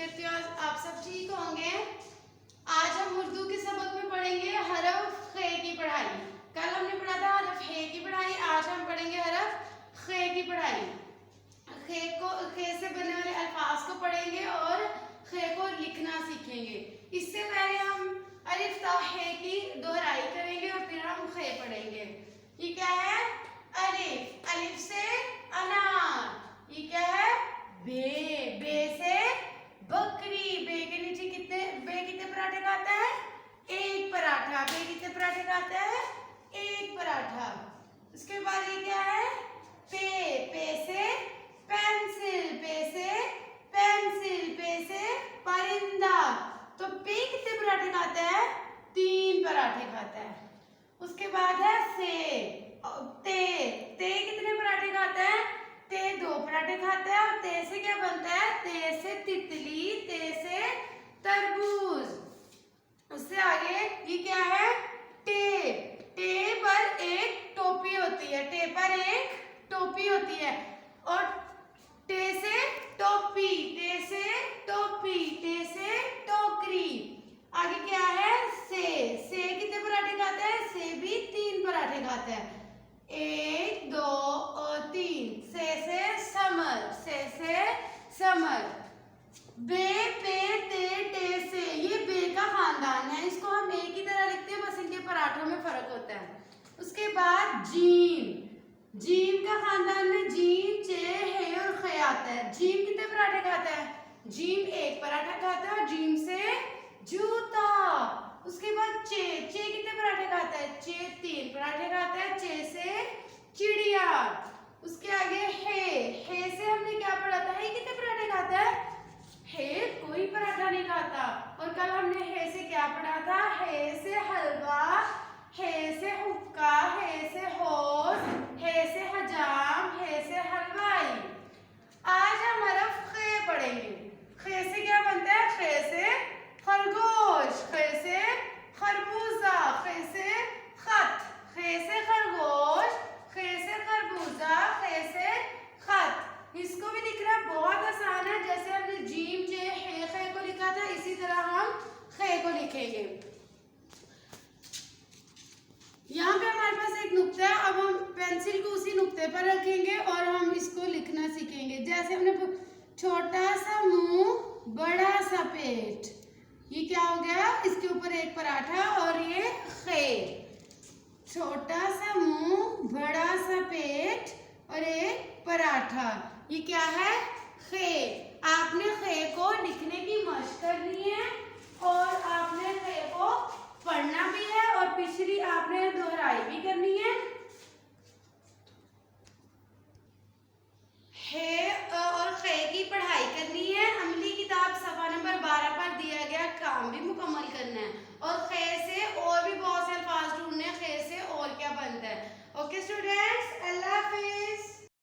करती हूँ आप सब ठीक होंगे। आज हम उर्दू के सबक में पढ़ेंगे हरफ खे की पढ़ाई। कल हमने पढ़ा था हरफ हे की पढ़ाई, आज हम पढ़ेंगे हरफ खे की पढ़ाई। खे से बने वाले अल्फाज को पढ़ेंगे और खे को लिखना सीखेंगे। इससे पहले हम अलिफ ता हे की दोहराई करेंगे और फिर हम खे पढ़ेंगे। ये क्या है? अलिफ। अलिफ से अनार। ये क्या है? बे। बे से बकरी। बे के नीचे कितने पराठे खाता है? एक पराठा। बे कितने पराठे खाता है? एक पराठा। उसके बाद ये क्या है? पे। पे से पेंसिल। पे से पेंसिल। पे से परिंदा। तो पे कितने पराठे खाता है? 3 पराठे खाता है। उसके बाद है से। ते। ते कितने पराठे खाता है? ते 2 पराठे खाता है। और ते से क्या बनता है? ते से तितली। ते से तरबूज। उससे आगे ये क्या है? टे। टे पर एक टोपी होती है। टे पर एक टोपी होती है। और टे से टोपी। टे से टोपी। टे से टोकरी। आगे क्या है? से। से कितने पराठे खाता है? से भी 3 पराठे खाता है। 1 2 और 3। से समर। से समर। बे पे ते टे से, ये बे का खानदान है। इसको हम एक ही तरह लिखते हैं, बस इनके पराठों में फर्क होता है। उसके बाद जीम। जीम का खानदान में जीम चे हे और खे आता है। जीम कितने पराठे खाता है? जीम 1 पराठा खाता है। और जीम से जूता। उसके बाद चे। चे कितने पराठे खाता है? चे 3 पराठे खाता है। चे से चिड़िया। उसके आगे हे। हे से हमने क्या पढ़ा था? हे कितने पराठे खाता है? हे कोई पराठा नहीं खाता। और कल हमने हे से क्या पढ़ा था? हे से हलवा। हे से हुक्का। हे से होश। हे से हजाम। हे से हलवाई। आज हम हरफ खे पढ़ेंगे। खे से क्या बनता है? खे से खरगोश। खे से खरबूजा। खे से खत। खे से खरगोश। खे से खरबूजा। खे से खत। इसको भी लिखना बहुत आसान है। जैसे हमने जीम चे हे खे को लिखा था, इसी तरह हम खे को लिखेंगे। यहाँ पे हमारे पास एक नुक्ता है। अब हम पेंसिल को उसी नुक्ते पर रखेंगे और हम इसको लिखना सीखेंगे। जैसे हमने छोटा सा मुंह, बड़ा सा पेट। ये क्या हो गया? इसके ऊपर एक पराठा और ये खे। छोटा सा मुंह, बड़ा सा पेट और एक पराठा। ये क्या है? खे। आपने खे को लिखने की मशक करनी है और आपने खे को पढ़ना भी है और पिछली आपने दोहराई भी करनी है। हे और खे की पढ़ाई करनी है। अमली किताब सफा नंबर 12 पर दिया गया काम भी मुकम्मल करना है। और खे से और भी बहुत से अल्फाज ढूंढने हैं। खे से और क्या बनता है। Okay student.